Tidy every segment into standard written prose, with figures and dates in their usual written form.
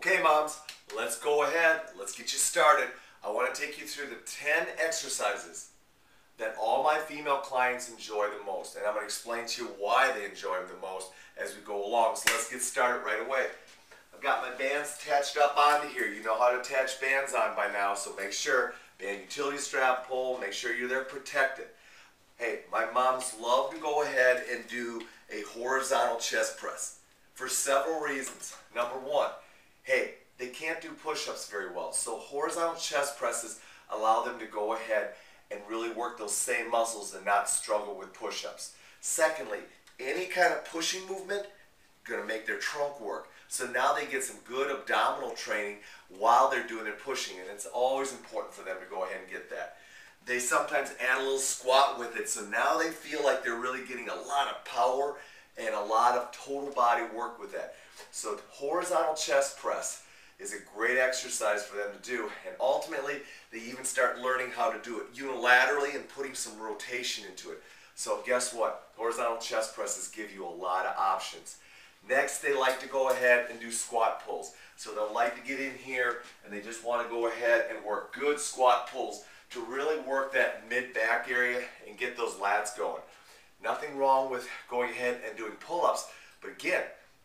Okay, moms, let's go ahead. Let's get you started. I want to take you through the 10 exercises that all my female clients enjoy the most. And I'm going to explain to you why they enjoy them the most as we go along. So let's get started right away. I've got my bands attached up onto here. You know how to attach bands on by now, so make sure, band utility strap pull, make sure you're there protected. Hey, my moms love to go ahead and do a horizontal chest press for several reasons. Number one, hey, they can't do push-ups very well, so horizontal chest presses allow them to go ahead and really work those same muscles and not struggle with push-ups. Secondly, any kind of pushing movement going to make their trunk work. So now they get some good abdominal training while they're doing their pushing, and it's always important for them to go ahead and get that. They sometimes add a little squat with it, so now they feel like they're really getting a lot of power and a lot of total body work with that. So horizontal chest press is a great exercise for them to do, and ultimately they even start learning how to do it unilaterally and putting some rotation into it. So guess what? Horizontal chest presses give you a lot of options. Next, they like to go ahead and do squat pulls. So they'll like to get in here and they just want to go ahead and work good squat pulls to really work that mid-back area and get those lats going. Nothing wrong with going ahead and doing pull-ups, but again,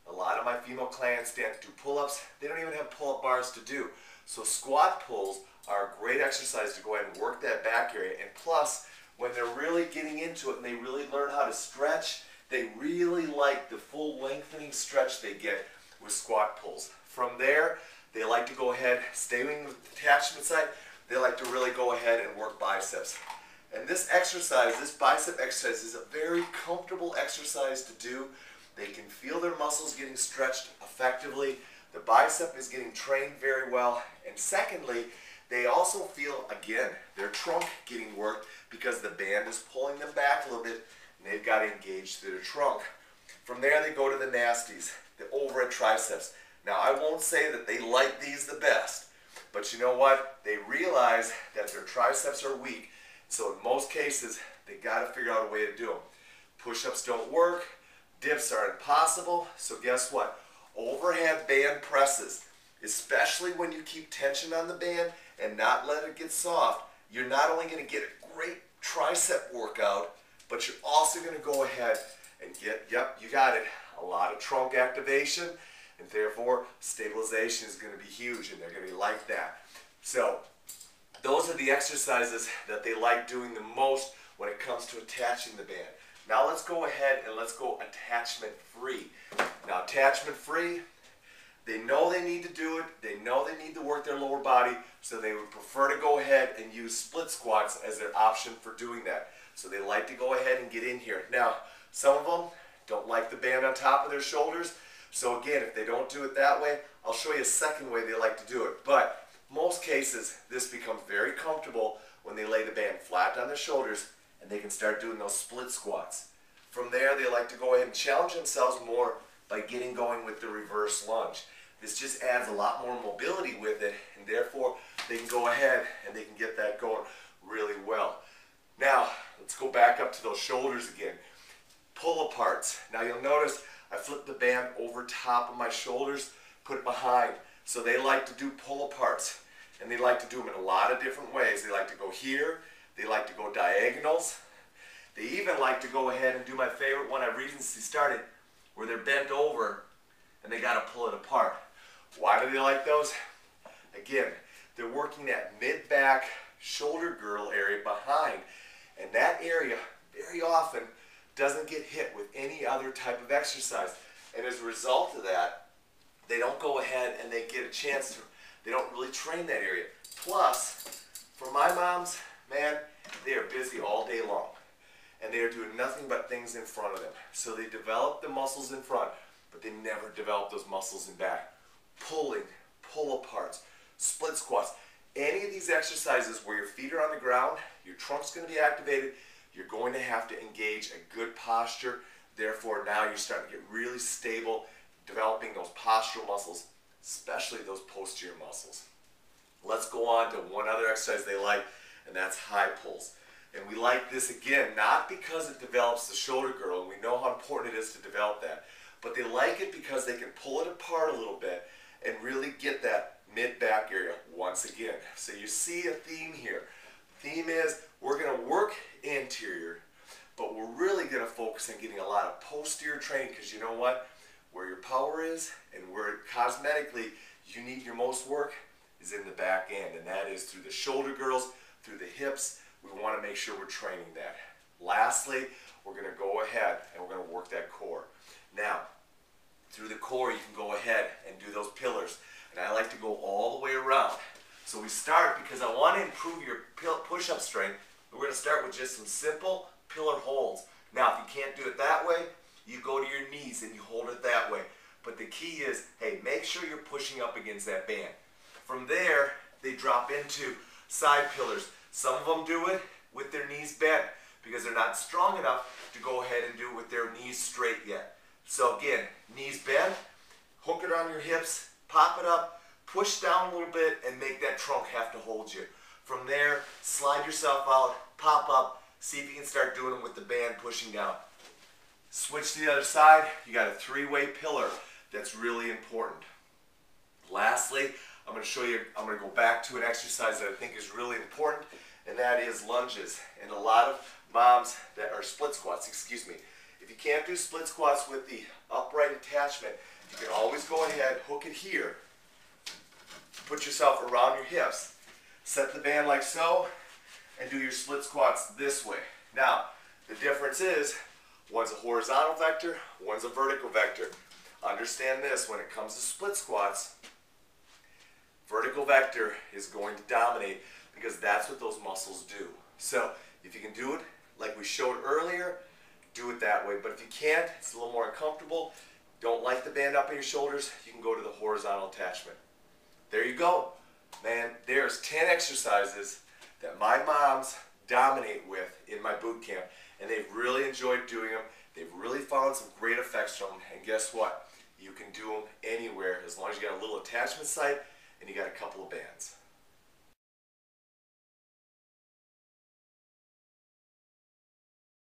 a lot of my female clients stand to do pull-ups. They don't even have pull-up bars to do. So squat pulls are a great exercise to go ahead and work that back area. And plus, when they're really getting into it and they really learn how to stretch, they really like the full lengthening stretch they get with squat pulls. From there, they like to go ahead, staying with the attachment side, they like to really go ahead and work biceps. And this exercise, this bicep exercise, is a very comfortable exercise to do. They can feel their muscles getting stretched effectively. The bicep is getting trained very well. And secondly, they also feel, again, their trunk getting worked because the band is pulling them back a little bit and they've got to engage through their trunk. From there, they go to the nasties, the overhead triceps. Now, I won't say that they like these the best, but you know what? They realize that their triceps are weak. So in most cases, they got to figure out a way to do them. Push-ups don't work. Dips are impossible. So guess what? Overhead band presses, especially when you keep tension on the band and not let it get soft, you're not only going to get a great tricep workout, but you're also going to go ahead and get, yep, you got it, a lot of trunk activation, and therefore stabilization is going to be huge, and they're going to be like that. So those are the exercises that they like doing the most when it comes to attaching the band. Now let's go ahead and let's go attachment free. Now attachment free, they know they need to do it, they know they need to work their lower body, so they would prefer to go ahead and use split squats as their option for doing that. So they like to go ahead and get in here. Now, some of them don't like the band on top of their shoulders, so again, if they don't do it that way, I'll show you a second way they like to do it. But most cases, this becomes very comfortable when they lay the band flat on their shoulders and they can start doing those split squats. From there, they like to go ahead and challenge themselves more by getting going with the reverse lunge. This just adds a lot more mobility with it, and therefore they can go ahead and they can get that going really well. Now, let's go back up to those shoulders again. Pull aparts. Now you'll notice I flipped the band over top of my shoulders, put it behind. So they like to do pull aparts, and they like to do them in a lot of different ways. They like to go here, they like to go diagonals. They even like to go ahead and do my favorite one I've recently started, where they're bent over and they got to pull it apart. Why do they like those? Again, they're working that mid-back shoulder girdle area behind, and that area very often doesn't get hit with any other type of exercise. And as a result of that, they don't go ahead and they get a chance to, they don't really train that area. Plus, for my moms, man, they are busy all day long. And they are doing nothing but things in front of them. So they develop the muscles in front, but they never develop those muscles in back. Pulling, pull aparts, split squats. Any of these exercises where your feet are on the ground, your trunk's going to be activated, you're going to have to engage a good posture. Therefore, now you're starting to get really stable, developing those postural muscles, especially those posterior muscles. Let's go on to one other exercise they like, and that's high pulls. And we like this again, not because it develops the shoulder girdle, and we know how important it is to develop that, but they like it because they can pull it apart a little bit and really get that mid-back area once again. So you see a theme here. Theme is we're going to work anterior, but we're really going to focus on getting a lot of posterior training, because you know what? Where your power is and where cosmetically you need your most work is in the back end, and that is through the shoulder girdles, through the hips. We want to make sure we're training that. Lastly, we're going to go ahead and we're going to work that core. Now, through the core, you can go ahead and do those pillars, and I like to go all the way around. So we start, because I want to improve your push-up strength, we're going to start with just some simple pillar holds. Now, if you can't do it that way, you go to your knees and you hold it that way. But the key is, hey, make sure you're pushing up against that band. From there, they drop into side pillars. Some of them do it with their knees bent because they're not strong enough to go ahead and do it with their knees straight yet. So again, knees bent, hook it on your hips, pop it up, push down a little bit, and make that trunk have to hold you. From there, slide yourself out, pop up, see if you can start doing them with the band pushing down. Switch to the other side, you got a three-way pillar that's really important. Lastly, I'm going to go back to an exercise that I think is really important, and that is lunges. And a lot of moms that are split squats, if you can't do split squats with the upright attachment, you can always go ahead, hook it here, put yourself around your hips, set the band like so, and do your split squats this way. Now, the difference is, one's a horizontal vector, one's a vertical vector. Understand this, when it comes to split squats, vertical vector is going to dominate because that's what those muscles do. So if you can do it like we showed earlier, do it that way. But if you can't, it's a little more uncomfortable, don't like the band up in your shoulders, you can go to the horizontal attachment. There you go. Man, there's 10 exercises that my moms dominate with in my boot camp, and they've really enjoyed doing them. They've really found some great effects from them, and guess what? You can do them anywhere as long as you got a little attachment site and you got a couple of bands.